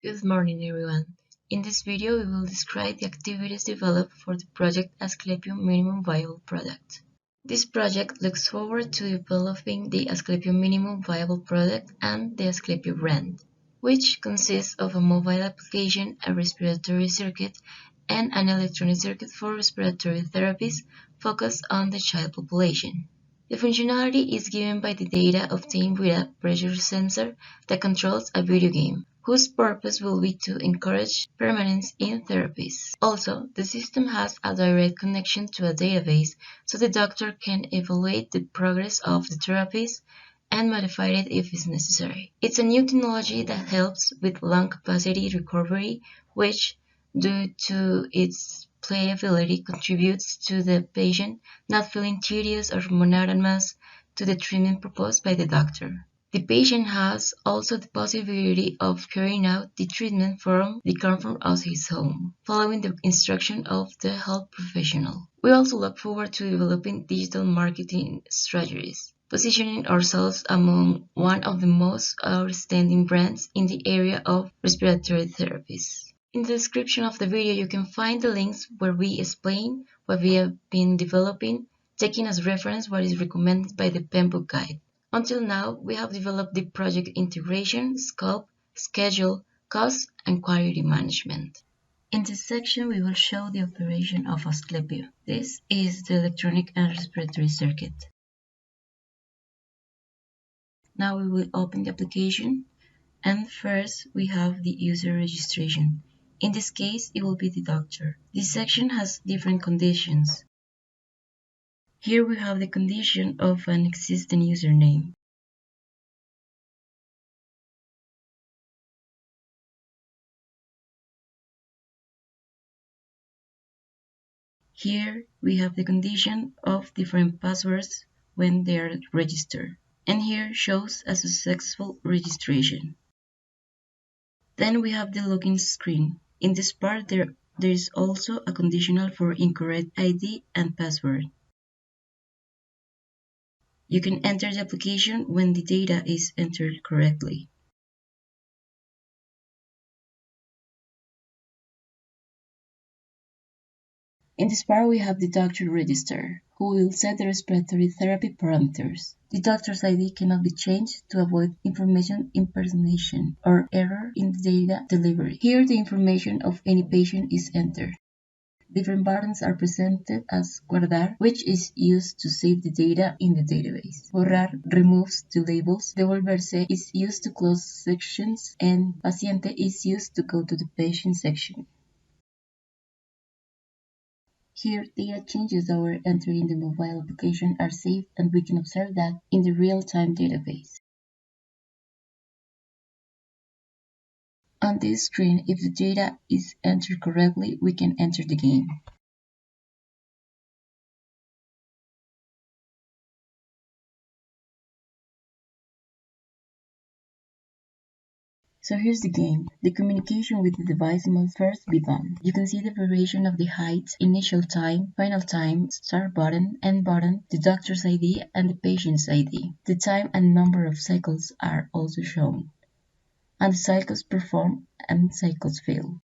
Good morning, everyone. In this video, we will describe the activities developed for the project ASCLEPIO Minimum Viable Product. This project looks forward to developing the ASCLEPIO Minimum Viable Product and the ASCLEPIO brand, which consists of a mobile application, a respiratory circuit, and an electronic circuit for respiratory therapies focused on the child population. The functionality is given by the data obtained with a pressure sensor that controls a video game, whose purpose will be to encourage permanence in therapies. Also, the system has a direct connection to a database, so the doctor can evaluate the progress of the therapies and modify it if it's necessary. It's a new technology that helps with lung capacity recovery, which, due to its playability, contributes to the patient not feeling tedious or monotonous to the treatment proposed by the doctor. The patient has also the possibility of carrying out the treatment from the comfort of his home, following the instruction of the health professional. We also look forward to developing digital marketing strategies, positioning ourselves among one of the most outstanding brands in the area of respiratory therapies. In the description of the video, you can find the links where we explain what we have been developing, taking as reference what is recommended by the Penbook Guide. Until now, we have developed the project integration, scope, schedule, cost, and quality management. In this section, we will show the operation of ASCLEPIO. This is the electronic and respiratory circuit. Now we will open the application, and first we have the user registration. In this case, it will be the doctor. This section has different conditions. Here we have the condition of an existing username. Here we have the condition of different passwords when they are registered. And here shows a successful registration. Then we have the login screen. In this part there is also a conditional for incorrect ID and password. You can enter the application when the data is entered correctly. In this part we have the doctor register, who will set the respiratory therapy parameters. The doctor's ID cannot be changed to avoid information impersonation or error in the data delivery. Here the information of any patient is entered. Different buttons are presented as guardar, which is used to save the data in the database. Borrar removes the labels. Devolverse is used to close sections, and paciente is used to go to the patient section. Here, data changes that were entered in the mobile application are saved, and we can observe that in the real-time database. On this screen, if the data is entered correctly, we can enter the game. So here's the game. The communication with the device must first be done. You can see the variation of the height, initial time, final time, start button, end button, the doctor's ID, and the patient's ID. The time and number of cycles are also shown, and the cycles perform and cycles fail.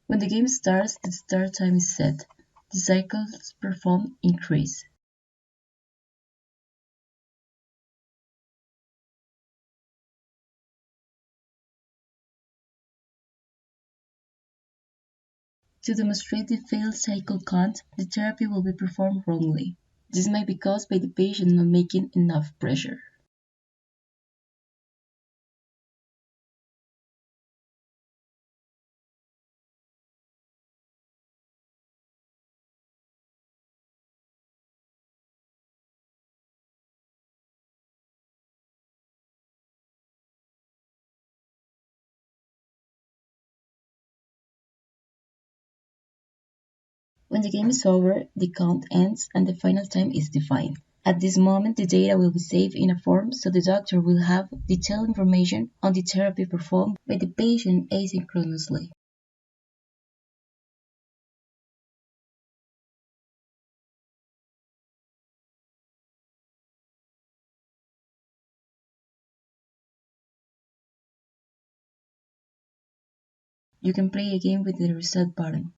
When the game starts, the start time is set. The cycles performed increase. To demonstrate the failed cycle count, the therapy will be performed wrongly. This may be caused by the patient not making enough pressure. When the game is over, the count ends and the final time is defined. At this moment, the data will be saved in a form, so the doctor will have detailed information on the therapy performed by the patient asynchronously. You can play again with the reset button.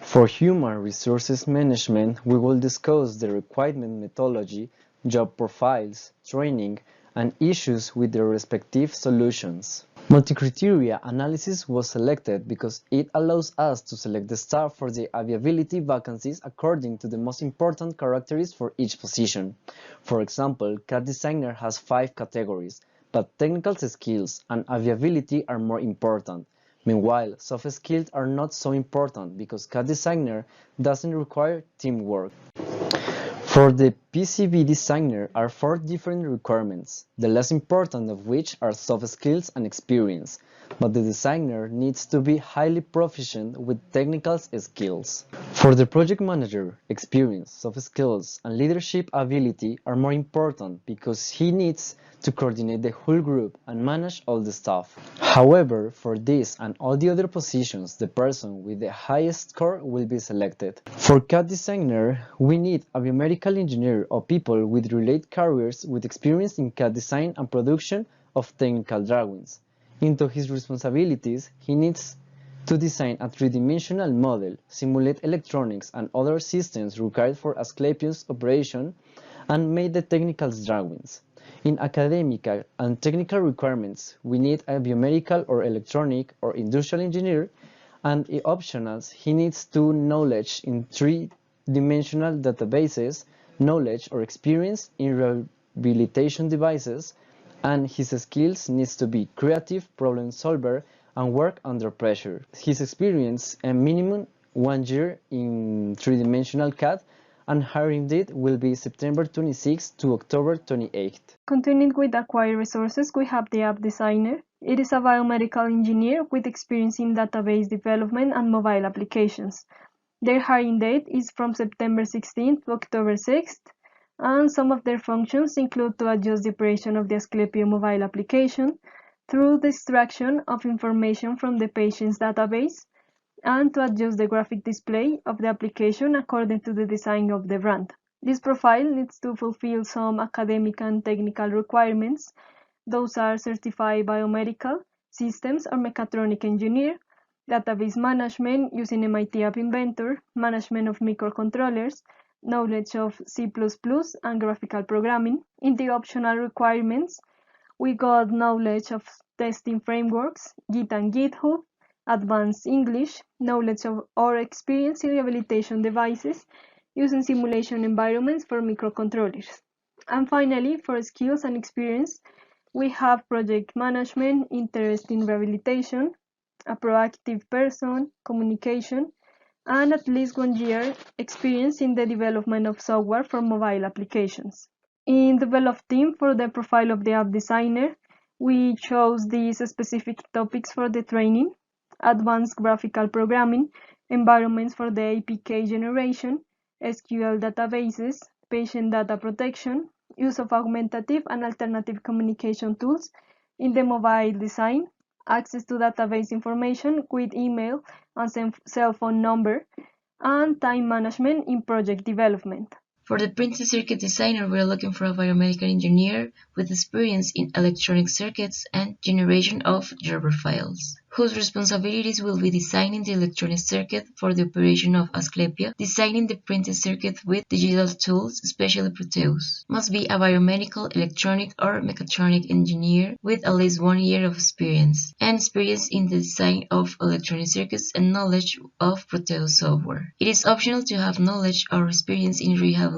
For human resources management, we will discuss the requirement methodology, job profiles, training, and issues with their respective solutions. Multi-criteria analysis was selected because it allows us to select the staff for the availability vacancies according to the most important characteristics for each position. For example, CAD designer has 5 categories, but technical skills and availability are more important. Meanwhile, soft skills are not so important because CAD designer doesn't require teamwork. For the PCB designer are 4 different requirements, the less important of which are soft skills and experience, but the designer needs to be highly proficient with technical skills. For the project manager, experience, soft skills, and leadership ability are more important because he needs to coordinate the whole group and manage all the staff. However, for this and all the other positions, the person with the highest score will be selected. For CAD designer, we need a biomedical engineer or people with related careers with experience in CAD design and production of technical drawings. Into his responsibilities, he needs to design a three-dimensional model, simulate electronics and other systems required for ASCLEPIO's operation, and make the technical drawings. In academic and technical requirements, we need a biomedical or electronic or industrial engineer, and in optionals, he needs to knowledge in three-dimensional databases, knowledge or experience in rehabilitation devices, and his skills needs to be creative, problem solver, and work under pressure. His experience a minimum 1 year in three-dimensional CAD, and hiring date will be September 26 to October 28. Continuing with acquired resources, we have the app designer. It is a biomedical engineer with experience in database development and mobile applications. Their hiring date is from September 16th to October 6th, and some of their functions include to adjust the operation of the ASCLEPIO mobile application through the extraction of information from the patient's database, and to adjust the graphic display of the application according to the design of the brand. This profile needs to fulfill some academic and technical requirements. Those are certified biomedical, systems or mechatronic engineer, database management using MIT App Inventor, management of microcontrollers, knowledge of C++ and graphical programming. In the optional requirements, we got knowledge of testing frameworks, Git and GitHub, advanced English, knowledge of or experience in rehabilitation devices using simulation environments for microcontrollers. And finally, for skills and experience, we have project management, interest in rehabilitation, a proactive person, communication, and at least 1 year experience in the development of software for mobile applications. In develop team for the profile of the app designer, we chose these specific topics for the training: advanced graphical programming, environments for the APK generation, SQL databases, patient data protection, use of augmentative and alternative communication tools in the mobile design, access to database information with email and cell phone number, and time management in project development. For the printed circuit designer, we are looking for a biomedical engineer with experience in electronic circuits and generation of Gerber files, whose responsibilities will be designing the electronic circuit for the operation of ASCLEPIO, designing the printed circuit with digital tools, especially Proteus. Must be a biomedical, electronic, or mechatronic engineer with at least 1 year of experience, and experience in the design of electronic circuits and knowledge of Proteus software. It is optional to have knowledge or experience in rehabilitation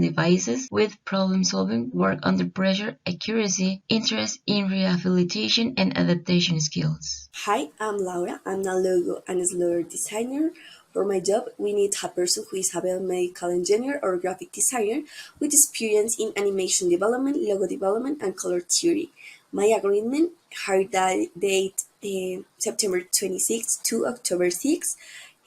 devices with problem solving, work under pressure, accuracy, interest in rehabilitation, and adaptation skills. Hi, I'm Laura. I'm a logo and slur designer. For my job, we need a person who is a biomedical engineer or graphic designer with experience in animation development, logo development, and color theory. My agreement, hire date September 26 to October 6.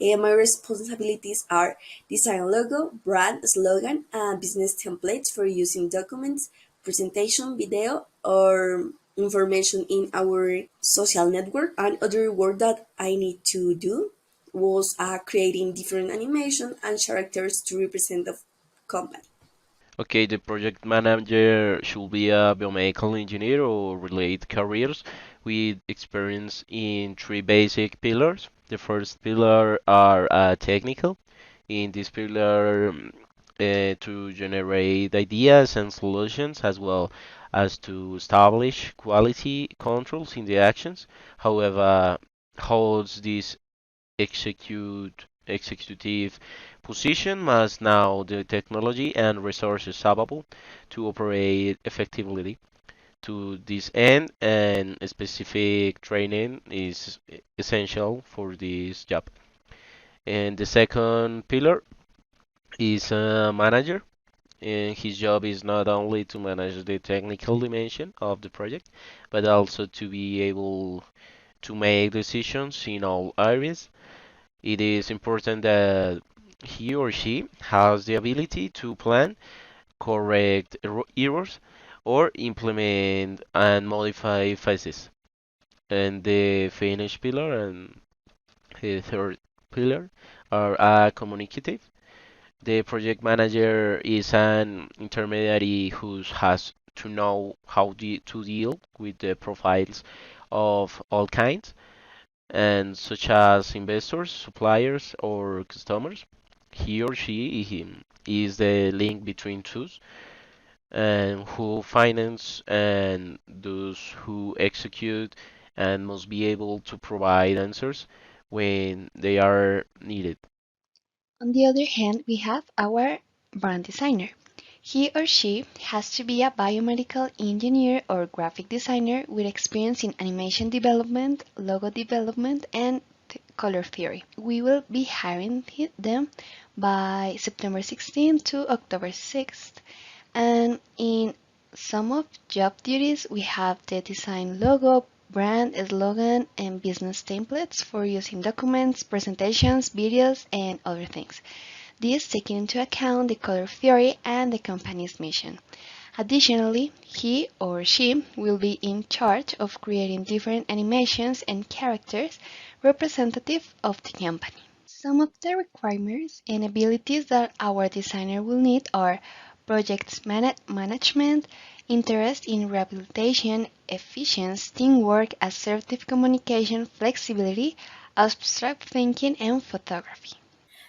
My responsibilities are design logo, brand, slogan, and business templates for using documents, presentation, video, or information in our social network. And other work that I need to do was creating different animation and characters to represent the company. Okay, the project manager should be a biomedical engineer or related careers with experience in three basic pillars. The first pillar are technical. In this pillar, to generate ideas and solutions as well as to establish quality controls in the actions. However, holds this executive position must now the technology and resources available to operate effectively. To this end, and specific training is essential for this job. And the second pillar is a manager, and his job is not only to manage the technical dimension of the project, but also to be able to make decisions in all areas. It is important that he or she has the ability to plan, correct errors, or implement and modify phases. And the finish pillar and the third pillar are communicative. The project manager is an intermediary who has to know how to deal with the profiles of all kinds, and such as investors, suppliers, or customers. He or she is the link between two, and who finance and those who execute, and must be able to provide answers when they are needed. On the other hand, we have our brand designer. He or she has to be a biomedical engineer or graphic designer with experience in animation development, logo development, and color theory. We will be hiring them by September 16th to October 6th. And in some of job duties, we have the design logo, brand, slogan, and business templates for using documents, presentations, videos, and other things. This taking into account the color theory and the company's mission. Additionally, he or she will be in charge of creating different animations and characters representative of the company. Some of the requirements and abilities that our designer will need are project management, interest in rehabilitation, efficiency, teamwork, assertive communication, flexibility, abstract thinking, and photography.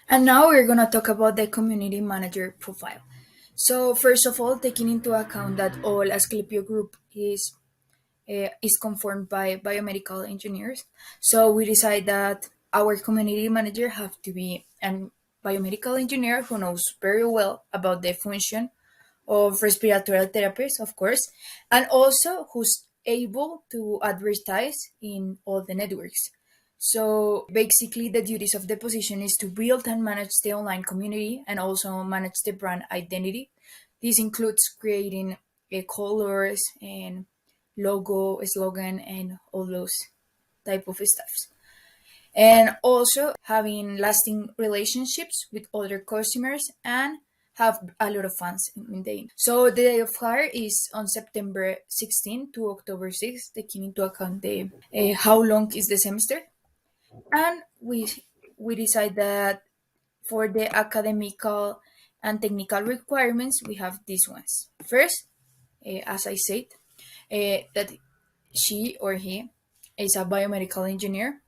And now we're going to talk about the community manager profile. So first of all, taking into account that all Asclepio group is conformed by biomedical engineers, so we decide that our community manager have to be a biomedical engineer who knows very well about the function of respiratory therapies, of course, and also who's able to advertise in all the networks. So basically, the duties of the position is to build and manage the online community and also manage the brand identity. This includes creating colors and logo, slogan, and all those type of stuffs. And also having lasting relationships with other customers and have a lot of fans in the. So the day of hire is on September 16 to October 6, taking into account the how long is the semester. And we decide that for the academical and technical requirements, we have these ones. First, as I said, that she or he is a biomedical engineer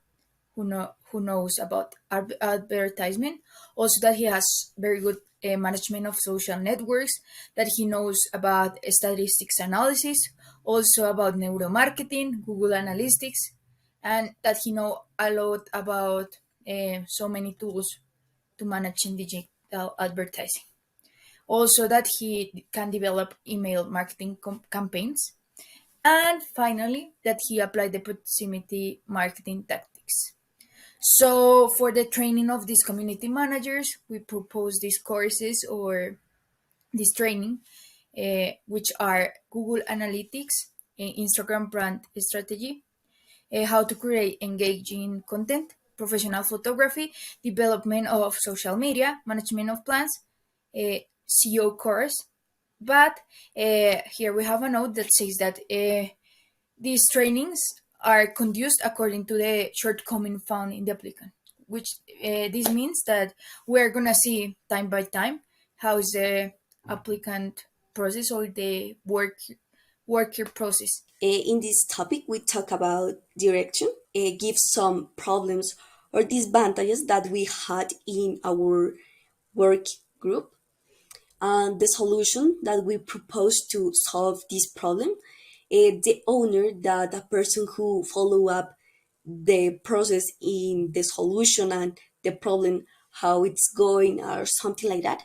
who knows about advertisement. Also, that he has very good management of social networks. That he knows about statistics analysis. Also about neuromarketing, Google Analytics, and that he know a lot about so many tools to manage in digital advertising. Also, that he can develop email marketing campaigns, and finally, that he applied the proximity marketing tactics. So, for the training of these community managers, we propose these courses or this training, which are Google Analytics, Instagram brand strategy, how to create engaging content, professional photography, development of social media, management of plans, SEO course. But here we have a note that says that these trainings are conducted according to the shortcoming found in the applicant, which this means that we're going to see time by time how is the applicant process or the worker process. In this topic, we talk about direction, give some problems or disadvantages that we had in our work group, and the solution that we propose to solve this problem. The owner, that a person who follow up the process in the solution and the problem, how it's going or something like that,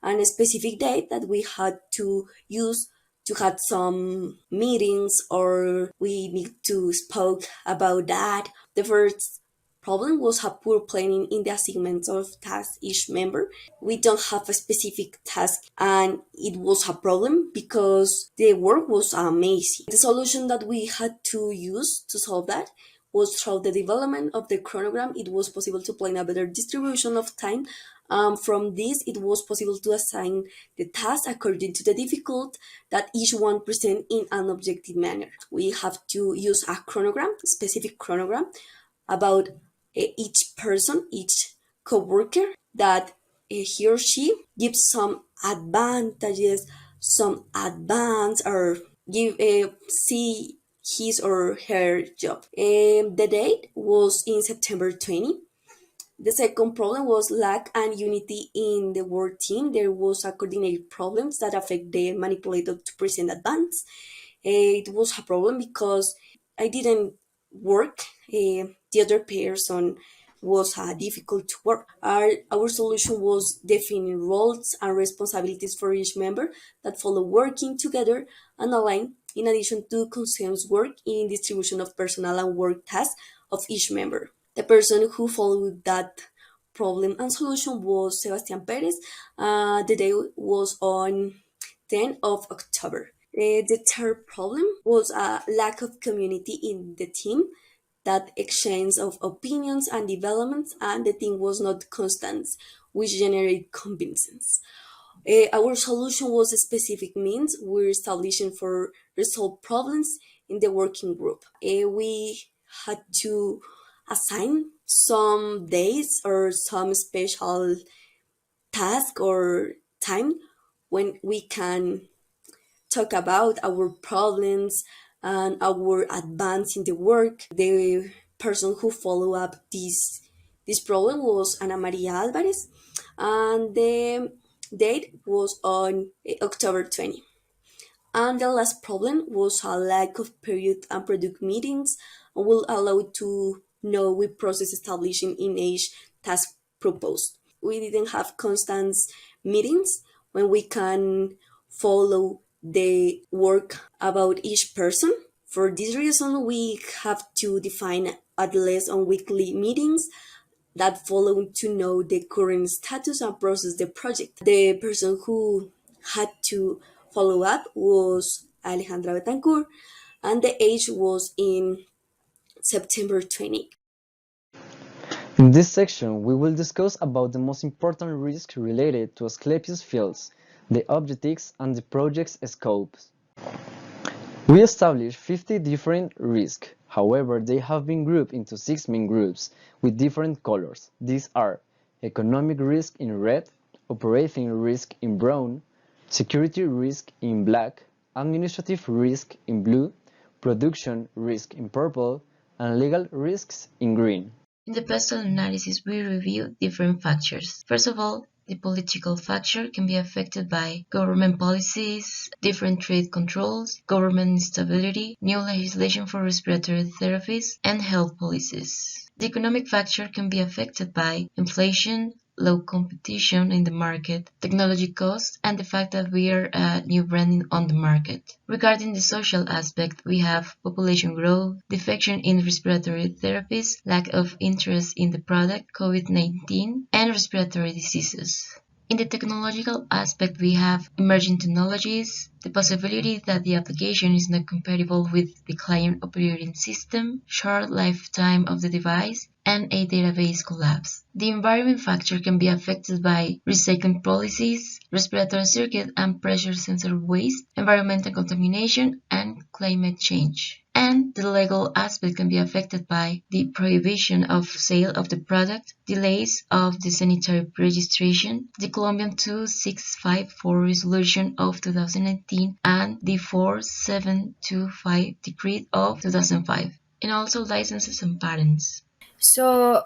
and a specific date that we had to use to have some meetings or we need to spoke about that. The first problem was a poor planning in the assignments of tasks each member. We don't have a specific task and it was a problem because the work was amazing. The solution that we had to use to solve that was through the development of the chronogram. It was possible to plan a better distribution of time. From this, it was possible to assign the tasks according to the difficulty that each one present in an objective manner. We have to use a chronogram, specific chronogram, about each person, each co-worker, that he or she gives some advantages, some advance, or give see his or her job. The date was in September 20. The second problem was lack and unity in the work team. There was a coordinated problems that affect the manipulator to present advance. It was a problem because I didn't work. The other person was difficult to work. Our solution was defining roles and responsibilities for each member that follow working together and align, in addition to consensus work in distribution of personal and work tasks of each member. The person who followed that problem and solution was Sebastian Perez. The day was on 10th of October. The third problem was a lack of community in the team, that exchange of opinions and developments, and the team was not constant, which generated convincence. Our solution was a specific means we're establishing for resolve problems in the working group. We had to assign some days or some special task or time when we can talk about our problems and our advance in the work. The person who followed up this problem was María Álvarez, and the date was on October 20. And the last problem was a lack of period and product meetings and will allow to know we process establishing in each task proposed. We didn't have constant meetings when we can follow the work about each person. For this reason, we have to define at least on weekly meetings that follow to know the current status and process the project. The person who had to follow up was Alejandra Betancourt, and the age was in September 20. In this section, we will discuss about the most important risks related to Asclepio's fields, the objectives, and the project's scopes. We established 50 different risks. However, they have been grouped into 6 main groups with different colors. These are economic risk in red, operating risk in brown, security risk in black, administrative risk in blue, production risk in purple, and legal risks in green. In the postal analysis, we review different factors. First of all, the political factor can be affected by government policies, different trade controls, government instability, new legislation for respiratory therapies, and health policies. The economic factor can be affected by inflation, low competition in the market, technology costs, and the fact that we are a new brand on the market. Regarding the social aspect, we have population growth, defection in respiratory therapies, lack of interest in the product, COVID-19, and respiratory diseases. In the technological aspect, we have emerging technologies, the possibility that the application is not compatible with the client operating system, short lifetime of the device, and a database collapse. The environment factor can be affected by recycling policies, respiratory circuit and pressure sensor waste, environmental contamination, and climate change. And the legal aspect can be affected by the prohibition of sale of the product, delays of the sanitary registration, the Colombian 2654 resolution of 2019, and the 4725 decree of 2005, and also licenses and patents. So,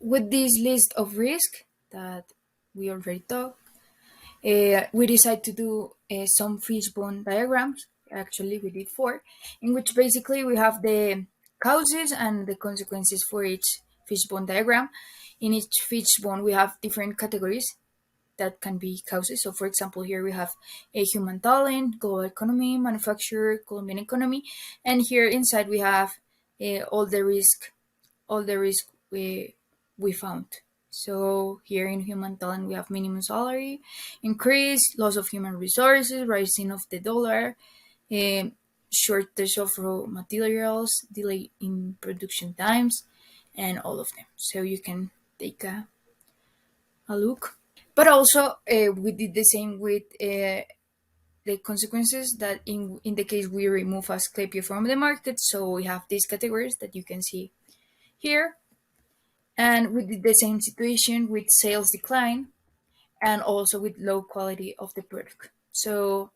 with this list of risk that we already talked, we decided to do some fishbone diagrams. Actually, we did 4, in which basically we have the causes and the consequences for each fishbone diagram. In each fishbone, we have different categories that can be causes. So, for example, here we have a human talent, global economy, manufacturer, Colombian economy, and here inside we have all the risk we found. So here in human talent we have minimum salary increase, loss of human resources, rising of the dollar, shortage of raw materials, delay in production times, and all of them. So you can take a look. But also we did the same with the consequences, that in the case we remove ASCLEPIO from the market. So we have these categories that you can see here. And we did the same situation with sales decline and also with low quality of the product. So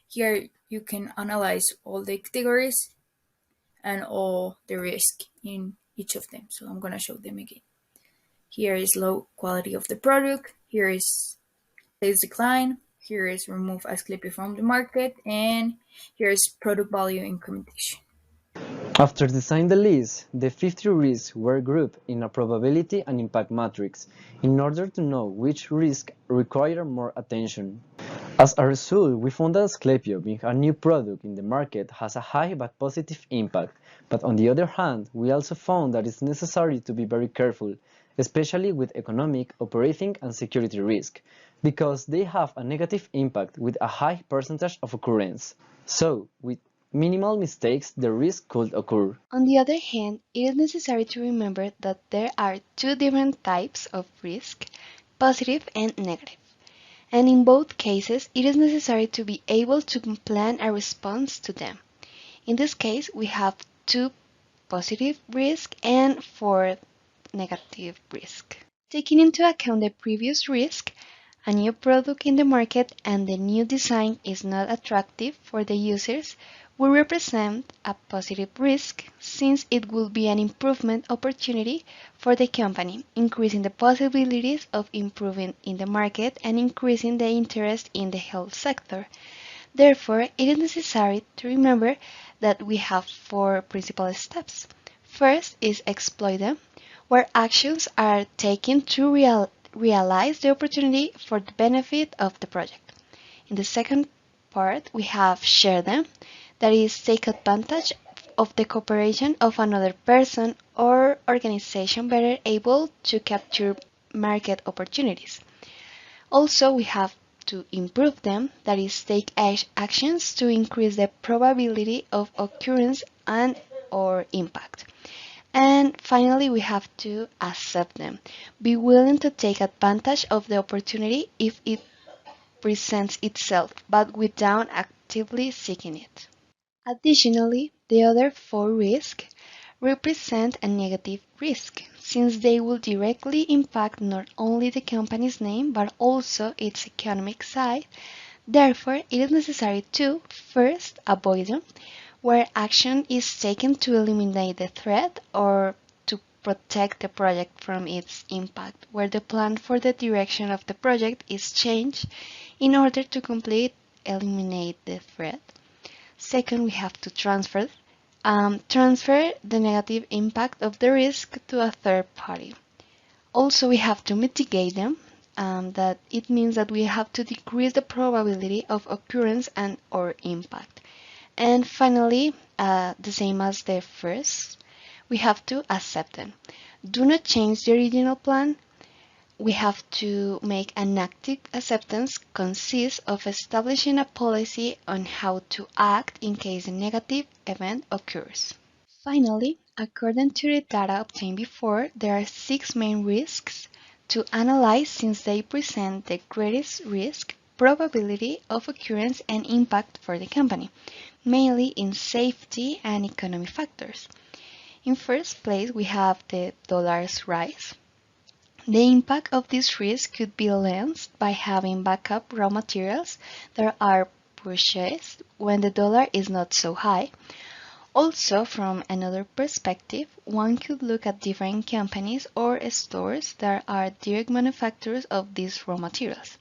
here you can analyze all the categories and all the risk in each of them. So I'm going to show them again. Here is low quality of the product. Here is sales decline. Here is remove ASCLEPIO from the market. And here is product value incrementation. After designing the list, the 50 risks were grouped in a probability and impact matrix in order to know which risk required more attention. As a result, we found that ASCLEPIO, being a new product in the market, has a high but positive impact. But on the other hand, we also found that it's necessary to be very careful, especially with economic, operating, and security risk, because they have a negative impact with a high percentage of occurrence. So, with minimal mistakes, the risk could occur. On the other hand, it is necessary to remember that there are 2 different types of risk, positive and negative. And in both cases, it is necessary to be able to plan a response to them. In this case, we have 2 positive risk and 4 negative risk. Taking into account the previous risk, a new product in the market and the new design is not attractive for the users, will represent a positive risk, since it will be an improvement opportunity for the company, increasing the possibilities of improving in the market and increasing the interest in the health sector. Therefore, it is necessary to remember that we have 4 principal steps. First is exploit them, where actions are taken to realize the opportunity for the benefit of the project. In the second part, we have share them, that is, take advantage of the cooperation of another person or organization better able to capture market opportunities. Also, we have to improve them, that is, take actions to increase the probability of occurrence and or impact. And finally, we have to accept them, be willing to take advantage of the opportunity if it presents itself, but without actively seeking it. Additionally, the other 4 risks represent a negative risk, since they will directly impact not only the company's name but also its economic side. Therefore, it is necessary to first avoid them, where action is taken to eliminate the threat or to protect the project from its impact, where the plan for the direction of the project is changed in order to eliminate the threat. Second, we have to transfer the negative impact of the risk to a third party. Also, we have to mitigate them, that it means that we have to decrease the probability of occurrence and or impact. And finally, the same as the first, we have to accept them. Do not change the original plan. We have to make an active acceptance consists of establishing a policy on how to act in case a negative event occurs. Finally, according to the data obtained before, there are 6 main risks to analyze since they present the greatest risk probability of occurrence and impact for the company, mainly in safety and economy factors. In first place, we have the dollar's rise. The impact of this risk could be enhanced by having backup raw materials that are purchased when the dollar is not so high. Also, from another perspective, one could look at different companies or stores that are direct manufacturers of these raw materials.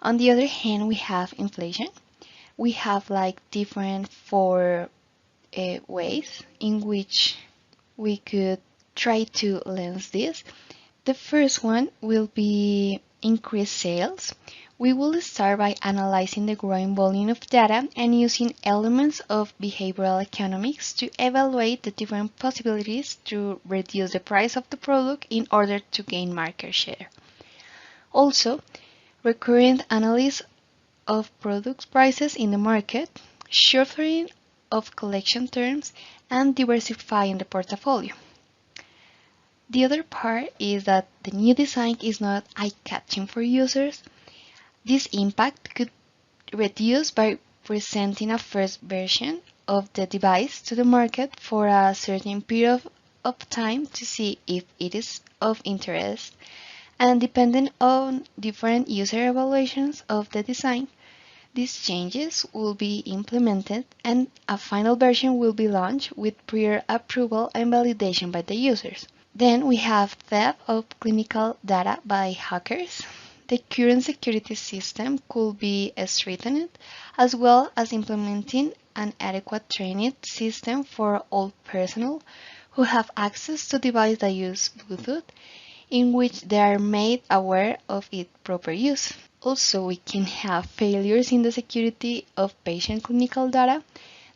On the other hand, we have inflation. We have like different four ways in which we could try to lens this. The first one will be increased sales. We will start by analyzing the growing volume of data and using elements of behavioral economics to evaluate the different possibilities to reduce the price of the product in order to gain market share. Also, recurrent analysis of product prices in the market, shortening of collection terms, and diversifying the portfolio. The other part is that the new design is not eye-catching for users. This impact could reduce by presenting a first version of the device to the market for a certain period of time to see if it is of interest, and depending on different user evaluations of the design, these changes will be implemented and a final version will be launched with prior approval and validation by the users. Then we have theft of clinical data by hackers. The current security system could be strengthened, as well as implementing an adequate training system for all personnel who have access to devices that use Bluetooth, in which they are made aware of its proper use. Also, we can have failures in the security of patient clinical data.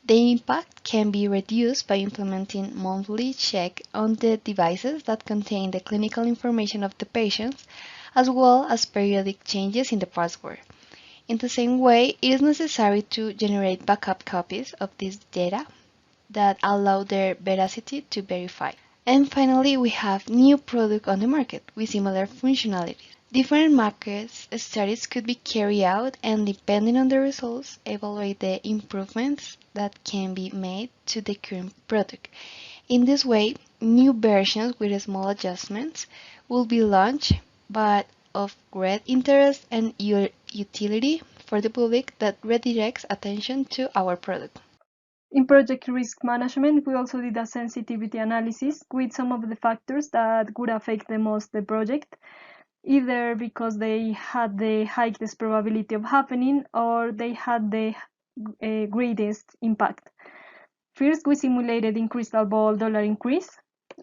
The impact can be reduced by implementing monthly checks on the devices that contain the clinical information of the patients, as well as periodic changes in the password. In the same way, it is necessary to generate backup copies of this data that allow their veracity to verify. And finally, we have new products on the market with similar functionalities. Different market studies could be carried out and depending on the results, evaluate the improvements that can be made to the current product. In this way, new versions with small adjustments will be launched, but of great interest and utility for the public that redirects attention to our product. In project risk management, we also did a sensitivity analysis with some of the factors that would affect the most the project, either because they had the highest probability of happening or they had the greatest impact. First, we simulated in crystal ball dollar increase.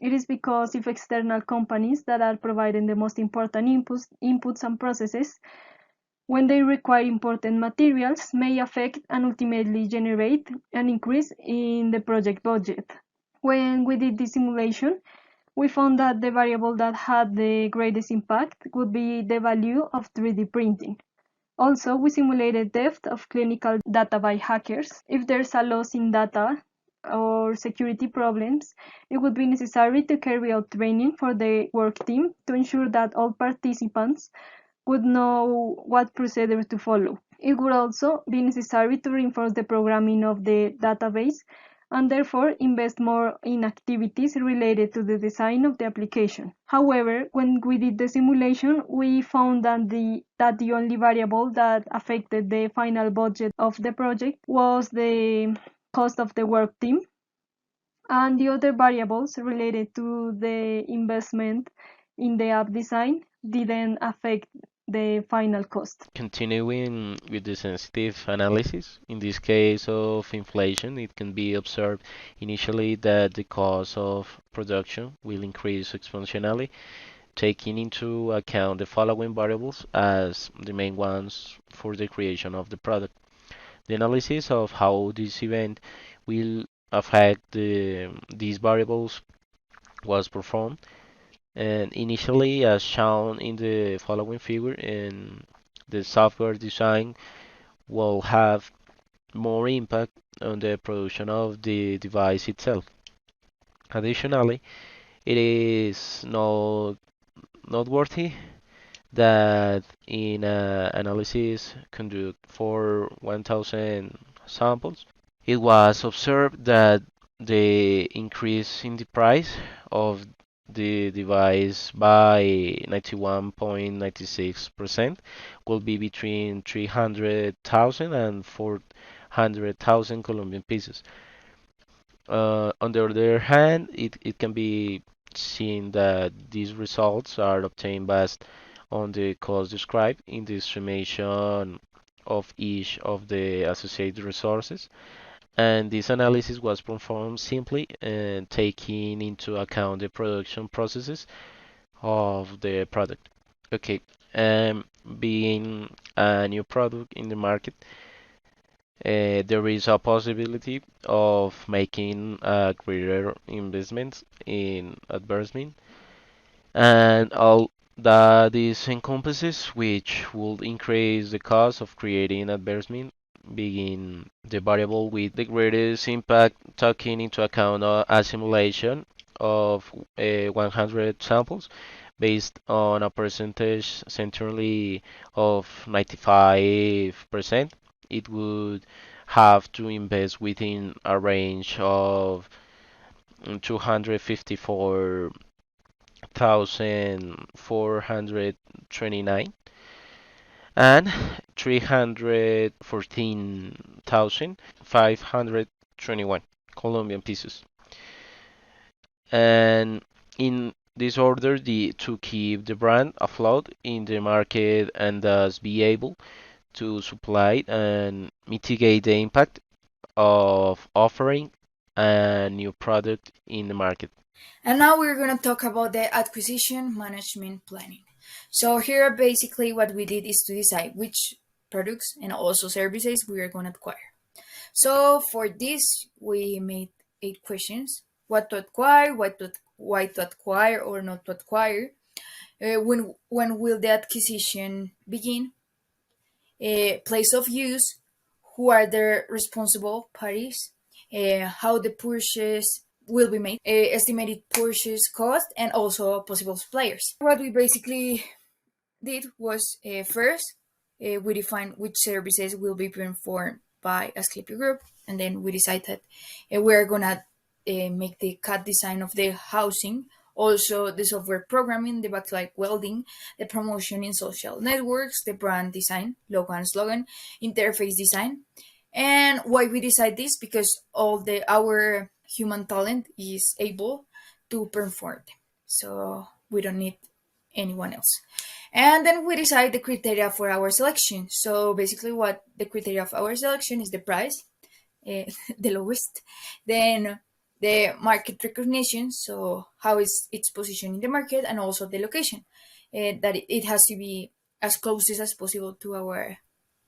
It is because if external companies that are providing the most important inputs and processes, when they require important materials, may affect and ultimately generate an increase in the project budget. When we did this simulation, we found that the variable that had the greatest impact would be the value of 3D printing. Also, we simulated theft of clinical data by hackers. If there's a loss in data or security problems, it would be necessary to carry out training for the work team to ensure that all participants would know what procedure to follow. It would also be necessary to reinforce the programming of the database and therefore invest more in activities related to the design of the application. However, when we did the simulation, we found that the only variable that affected the final budget of the project was the cost of the work team, and the other variables related to the investment in the app design didn't affect the final cost. Continuing with the sensitive analysis, in this case of inflation, it can be observed initially that the cost of production will increase exponentially, taking into account the following variables as the main ones for the creation of the product. The analysis of how this event will affect these variables was performed, and initially, as shown in the following figure, in the software design will have more impact on the production of the device itself. Additionally, it is noteworthy that in analysis conducted for 1,000 samples, it was observed that the increase in the price of the device by 91.96% will be between 300,000 and 400,000 Colombian pesos. On the other hand, it can be seen that these results are obtained based on the cost described in the estimation of each of the associated resources. And this analysis was performed simply taking into account the production processes of the product. Okay, being a new product in the market, there is a possibility of making a greater investment in advertisement and all that this encompasses, which would increase the cost of creating advertisement, being the variable with the greatest impact, taking into account a simulation of 100 samples based on a percentage centrally of 95%. It would have to invest within a range of 254,429 and 314,521 Colombian pesos. And in this order, to keep the brand afloat in the market and thus be able to supply and mitigate the impact of offering a new product in the market. And now we're going to talk about the acquisition management planning. So here basically what we did is to decide which products and also services we are going to acquire. So for this we made 8 questions: what to acquire, why to acquire or not to acquire, when will the acquisition begin, place of use, who are the responsible parties, how the purchase will be made, estimated purchase cost, and also possible suppliers. What we basically did was first we defined which services will be performed by ASCLEPIO Group, and then we decided we're gonna make the CAD design of the housing, also the software programming, the backlight welding, the promotion in social networks, the brand design, logo and slogan, interface design. And why we decide this? Because our human talent is able to perform them, so we don't need anyone else. And then we decide the criteria for our selection. So basically what the criteria of our selection is the price, the lowest, then the market recognition, so how is its position in the market, and also the location, that it has to be as close as possible to our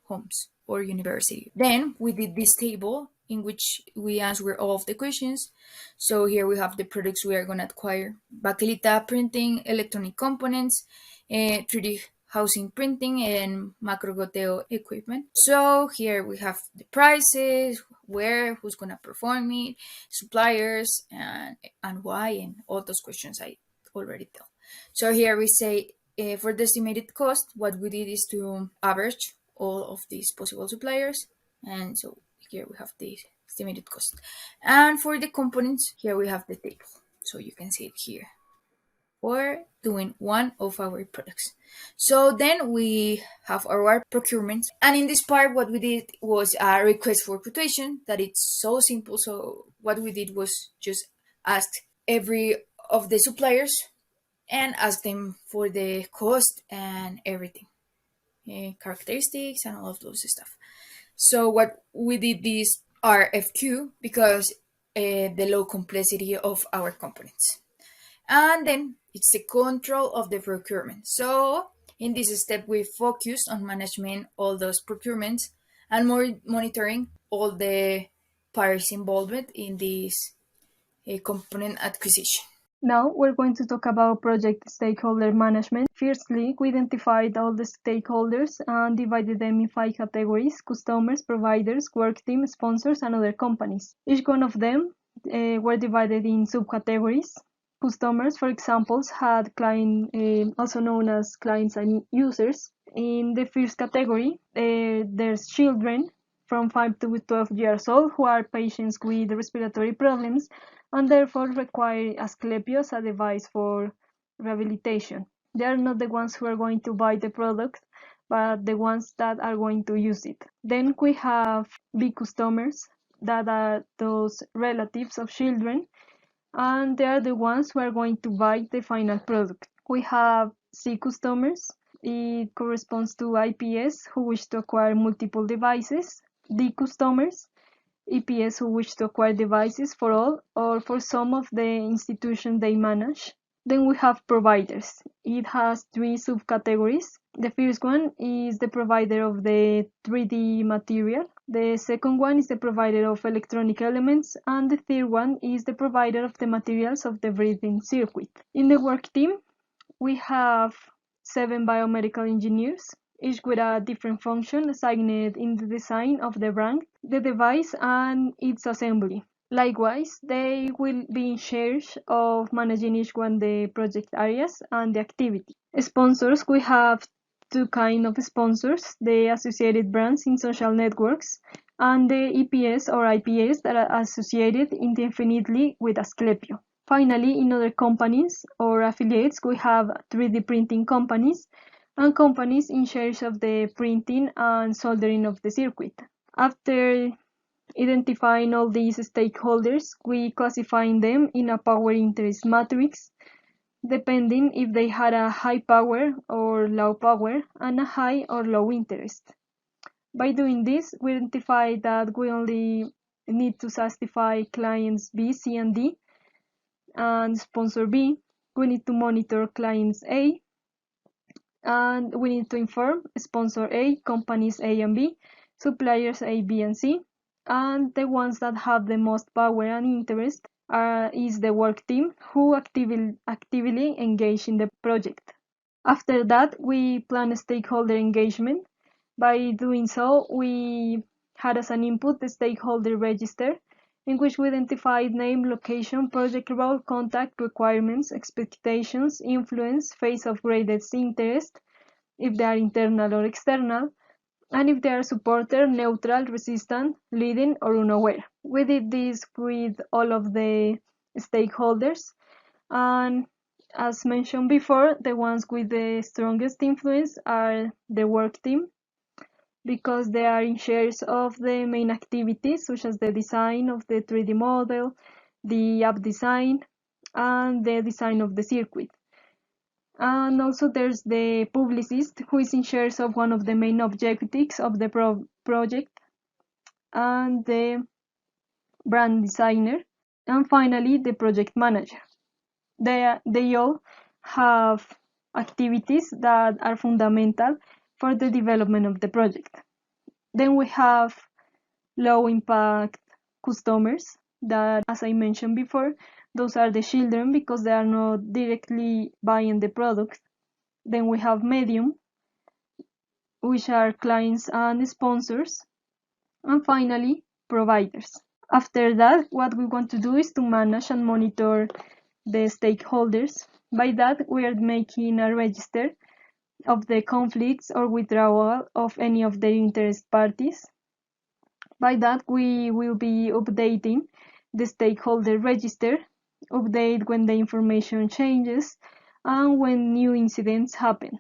homes or university. Then we did this table in which we answer all of the questions. So here we have the products we are going to acquire: bakelita printing, electronic components, 3D housing printing, and macrogoteo equipment. So here we have the prices, where, who's going to perform it, suppliers, and why, and all those questions I already tell. So here we say for the estimated cost, what we did is to average all of these possible suppliers, and so here we have the estimated cost. And for the components, here we have the table, so you can see it here for doing one of our products. So then we have our procurement, and in this part what we did was a request for quotation, that it's so simple. So what we did was just ask every of the suppliers and ask them for the cost and everything, characteristics and all of those stuff. So what we did this RFQ because the low complexity of our components. And then it's the control of the procurement. So in this step, we focus on management all those procurements and monitoring all the parties involved in this component acquisition. Now we're going to talk about project stakeholder management. Firstly, we identified all the stakeholders and divided them in 5 categories: customers, providers, work team, sponsors, and other companies. Each one of them were divided in subcategories. customers, for example, had also known as clients and users. In the first category, there's children from 5 to 12 years old who are patients with respiratory problems and therefore require ASCLEPIO as a device for rehabilitation. They are not the ones who are going to buy the product, but the ones that are going to use it. Then we have B customers, that are those relatives of children, and they are the ones who are going to buy the final product. We have C customers. It corresponds to IPS who wish to acquire multiple devices. D customers, EPS who wish to acquire devices for all or for some of the institutions they manage. Then we have providers. It has 3 subcategories. The first one is the provider of the 3D material. The second one is the provider of electronic elements, and the third one is the provider of the materials of the breathing circuit. In the work team, we have 7 biomedical engineers, each with a different function assigned in the design of the brand, the device, and its assembly. Likewise, they will be in charge of managing each one the project areas and the activity. Sponsors, we have 2 kinds of sponsors, the associated brands in social networks and the EPS or IPS that are associated indefinitely with ASCLEPIO. Finally, in other companies or affiliates, we have 3D printing companies and companies in charge of the printing and soldering of the circuit. After identifying all these stakeholders, we classify them in a power interest matrix, depending if they had a high power or low power and a high or low interest. By doing this, we identify that we only need to satisfy clients B, C, and D, and sponsor B. We need to monitor clients A, and we need to inform sponsor A, companies A and B, suppliers A, B, and C, and the ones that have the most power and interest is the work team who actively engage in the project. After that, we plan stakeholder engagement. By doing so, we had as an input the stakeholder register, in which we identified name, location, project role, contact, requirements, expectations, influence, phase of greatest interest, if they are internal or external, and if they are supporter, neutral, resistant, leading, or unaware. We did this with all of the stakeholders, and as mentioned before, the ones with the strongest influence are the work team, because they are in charge of the main activities, such as the design of the 3D model, the app design, and the design of the circuit. And also there's the publicist, who is in charge of one of the main objectives of the project, and the brand designer, and finally the project manager. They all have activities that are fundamental for the development of the project. Then we have low impact customers that, as I mentioned before, those are the children because they are not directly buying the product. Then we have medium, which are clients and sponsors. And finally, providers. After that, what we want to do is to manage and monitor the stakeholders. By that, we are making a register of the conflicts or withdrawal of any of the interest parties. By that, we will be updating the stakeholder register, update when the information changes and when new incidents happen.